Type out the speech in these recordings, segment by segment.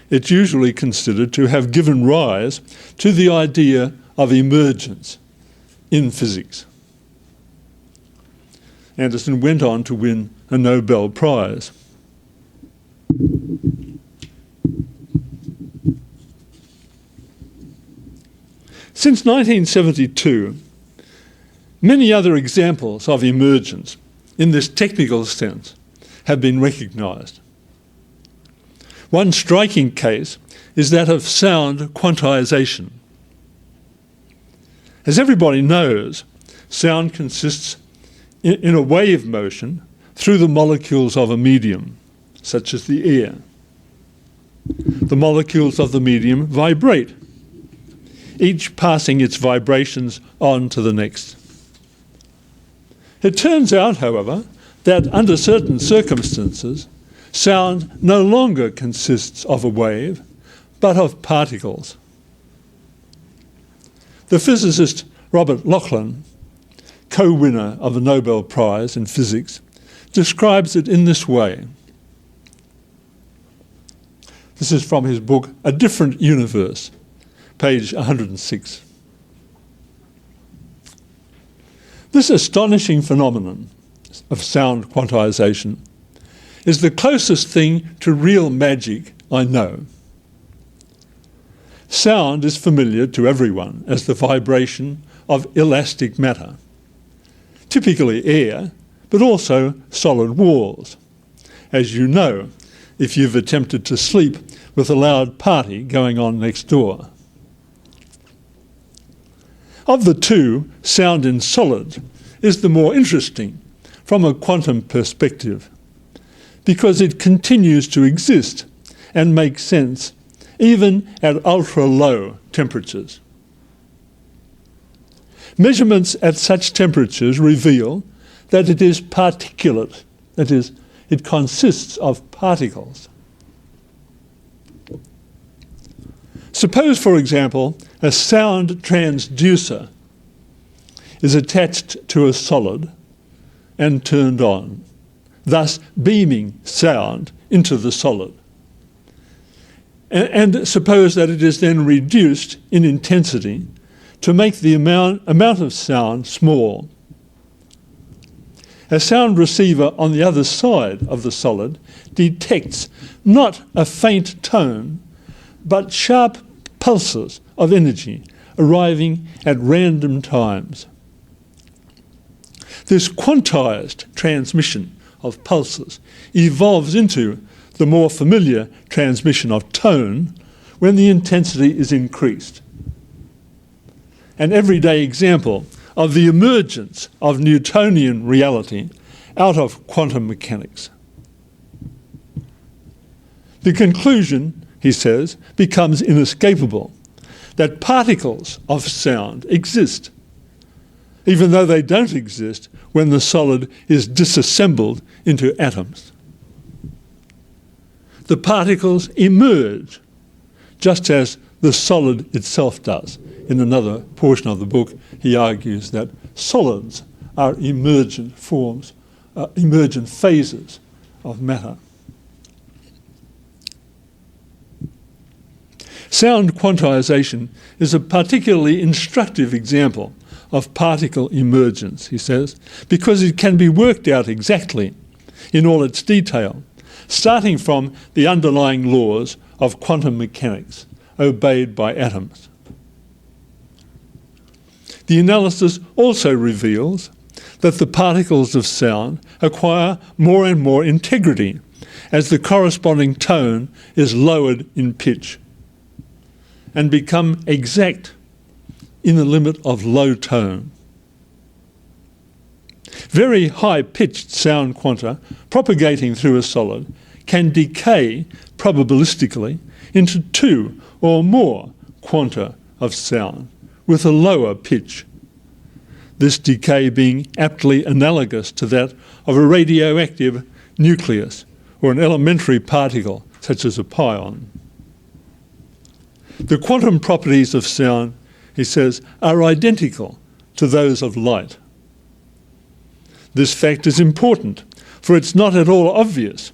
it's usually considered to have given rise to the idea of emergence in physics. Anderson went on to win a Nobel Prize. Since 1972, many other examples of emergence in this technical sense have been recognised. One striking case is that of sound quantization. As everybody knows, sound consists in a wave motion through the molecules of a medium, such as the air. The molecules of the medium vibrate, each passing its vibrations on to the next. It turns out, however, that under certain circumstances, sound no longer consists of a wave, but of particles. The physicist Robert Laughlin, co-winner of the Nobel Prize in Physics, describes it in this way. This is from his book, A Different Universe, page 106. This astonishing phenomenon of sound quantization is the closest thing to real magic I know. Sound is familiar to everyone as the vibration of elastic matter, typically air, but also solid walls, as you know if you've attempted to sleep with a loud party going on next door. Of the two, sound in solid is the more interesting from a quantum perspective, because it continues to exist and make sense even at ultra-low temperatures. Measurements at such temperatures reveal that it is particulate, that is, it consists of particles. Suppose, for example, a sound transducer is attached to a solid and turned on, thus beaming sound into the solid. And suppose that it is then reduced in intensity to make the amount of sound small. A sound receiver on the other side of the solid detects not a faint tone, but sharp pulses of energy arriving at random times. This quantized transmission of pulses evolves into the more familiar transmission of tone when the intensity is increased. An everyday example of the emergence of Newtonian reality out of quantum mechanics. The conclusion, he says, becomes inescapable, that particles of sound exist, even though they don't exist when the solid is disassembled into atoms. The particles emerge, just as the solid itself does. In another portion of the book, he argues that solids are emergent forms, emergent phases of matter. Sound quantization is a particularly instructive example of particle emergence, he says, because it can be worked out exactly in all its detail, starting from the underlying laws of quantum mechanics obeyed by atoms. The analysis also reveals that the particles of sound acquire more and more integrity as the corresponding tone is lowered in pitch and become exact in the limit of low tone. Very high-pitched sound quanta propagating through a solid can decay probabilistically into two or more quanta of sound with a lower pitch, this decay being aptly analogous to that of a radioactive nucleus or an elementary particle such as a pion. The quantum properties of sound, he says, are identical to those of light. This fact is important, for it's not at all obvious,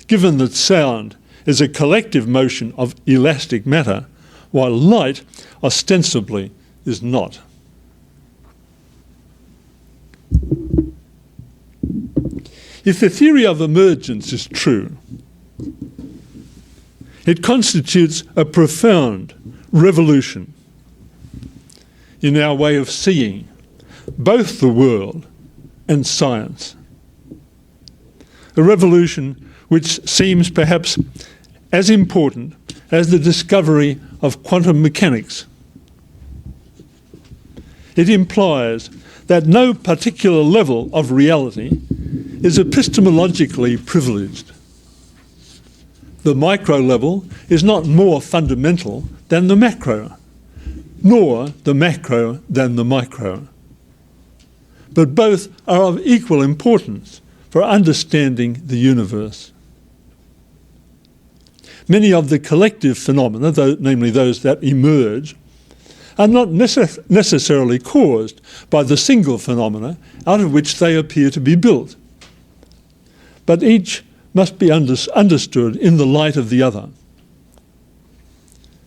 given that sound is a collective motion of elastic matter, while light ostensibly is not. If the theory of emergence is true, it constitutes a profound revolution in our way of seeing both the world and science. A revolution which seems perhaps as important as the discovery of quantum mechanics. It implies that no particular level of reality is epistemologically privileged. The micro level is not more fundamental than the macro, nor the macro than the micro. But both are of equal importance for understanding the universe. Many of the collective phenomena, namely those that emerge, are not necessarily caused by the single phenomena out of which they appear to be built, but each must be understood in the light of the other.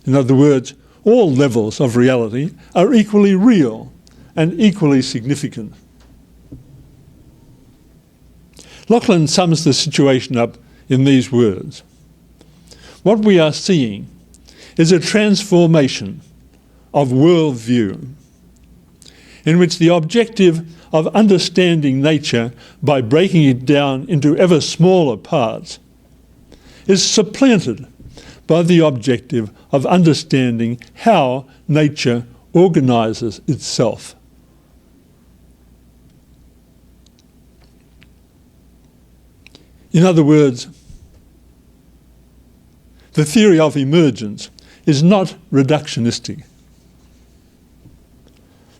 In other words, all levels of reality are equally real and equally significant. Lachlan sums the situation up in these words. What we are seeing is a transformation of worldview in which the objective of understanding nature by breaking it down into ever smaller parts is supplanted by the objective of understanding how nature organises itself. In other words, the theory of emergence is not reductionistic.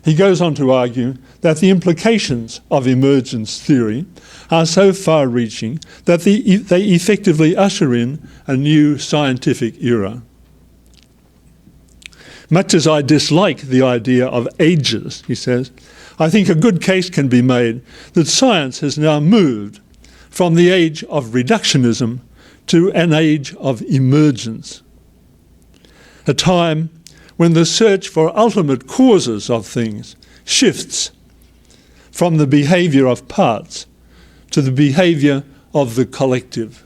He goes on to argue that the implications of emergence theory are so far-reaching that they effectively usher in a new scientific era. Much as I dislike the idea of ages, he says, I think a good case can be made that science has now moved from the age of reductionism to an age of emergence, a time when the search for ultimate causes of things shifts from the behaviour of parts to the behaviour of the collective.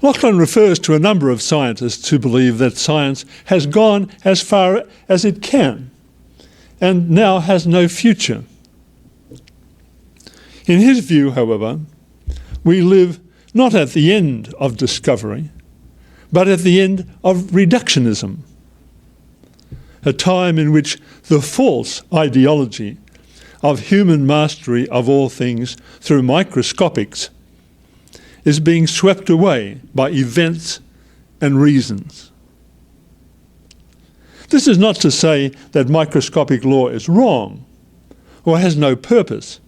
Lachlan refers to a number of scientists who believe that science has gone as far as it can and now has no future. In his view, however, we live not at the end of discovery, but at the end of reductionism, a time in which the false ideology of human mastery of all things through microscopics is being swept away by events and reasons. This is not to say that microscopic law is wrong or has no purpose,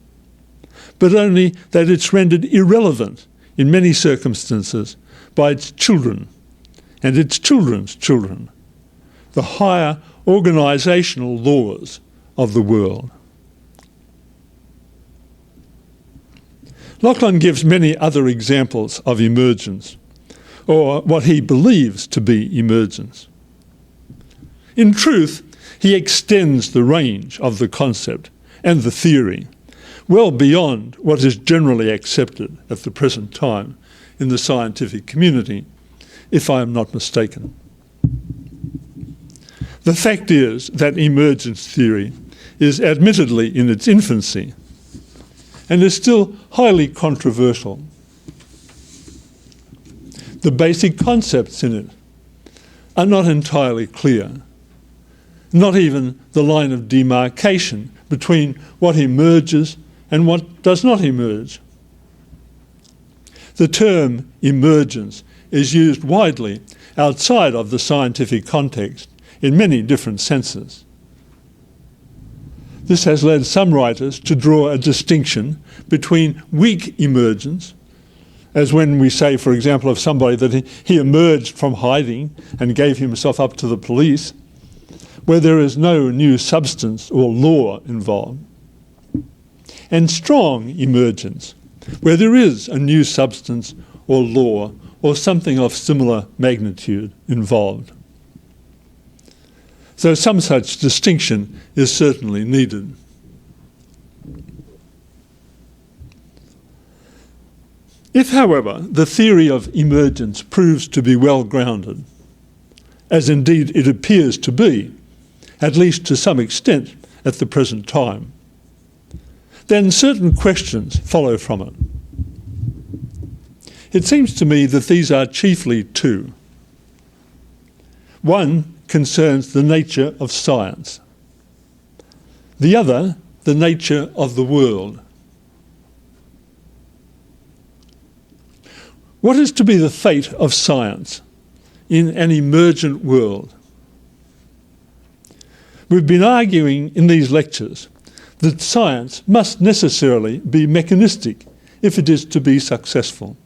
but only that it's rendered irrelevant in many circumstances by its children and its children's children, the higher organisational laws of the world. Lachlan gives many other examples of emergence, or what he believes to be emergence. In truth, he extends the range of the concept and the theory well beyond what is generally accepted at the present time in the scientific community, if I am not mistaken. The fact is that emergence theory is admittedly in its infancy and is still highly controversial. The basic concepts in it are not entirely clear, not even the line of demarcation between what emerges and what does not emerge. The term emergence is used widely outside of the scientific context in many different senses. This has led some writers to draw a distinction between weak emergence, as when we say, for example, of somebody that he emerged from hiding and gave himself up to the police, where there is no new substance or law involved, and strong emergence, where there is a new substance or law or something of similar magnitude involved. So some such distinction is certainly needed. If, however, the theory of emergence proves to be well grounded, as indeed it appears to be, at least to some extent at the present time, then certain questions follow from it. It seems to me that these are chiefly two. One concerns the nature of science. The other, the nature of the world. What is to be the fate of science in an emergent world? We've been arguing in these lectures that science must necessarily be mechanistic if it is to be successful.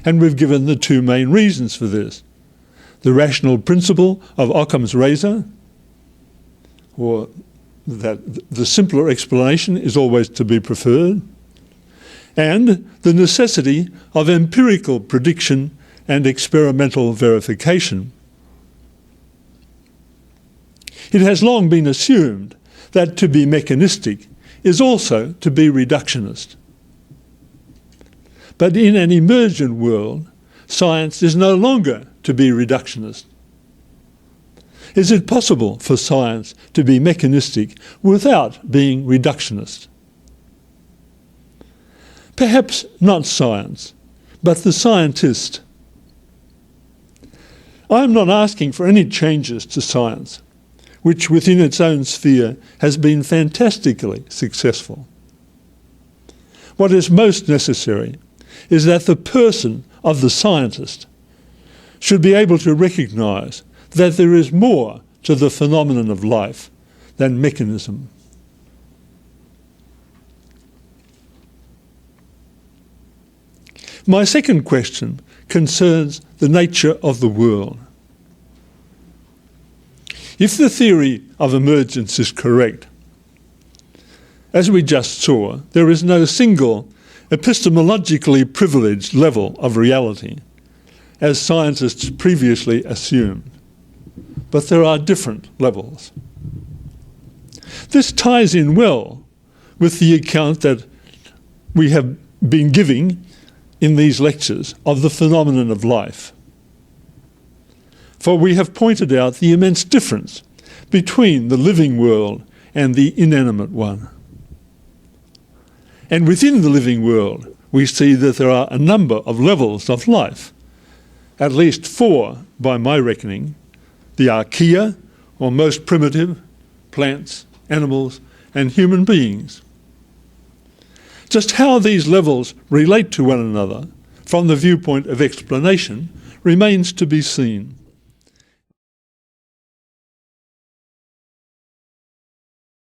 And we've given the two main reasons for this. The rational principle of Occam's razor, or that the simpler explanation is always to be preferred, and the necessity of empirical prediction and experimental verification. It has long been assumed that to be mechanistic is also to be reductionist. But in an emergent world, science is no longer to be reductionist. Is it possible for science to be mechanistic without being reductionist? Perhaps not science, but the scientist. I am not asking for any changes to science, which within its own sphere has been fantastically successful. What is most necessary is that the person of the scientist should be able to recognise that there is more to the phenomenon of life than mechanism. My second question concerns the nature of the world. If the theory of emergence is correct, as we just saw, there is no single epistemologically privileged level of reality, as scientists previously assumed, but there are different levels. This ties in well with the account that we have been giving in these lectures of the phenomenon of life. For we have pointed out the immense difference between the living world and the inanimate one. And within the living world, we see that there are a number of levels of life, at least 4 by my reckoning: the archaea, or most primitive, plants, animals, and human beings. Just how these levels relate to one another from the viewpoint of explanation remains to be seen.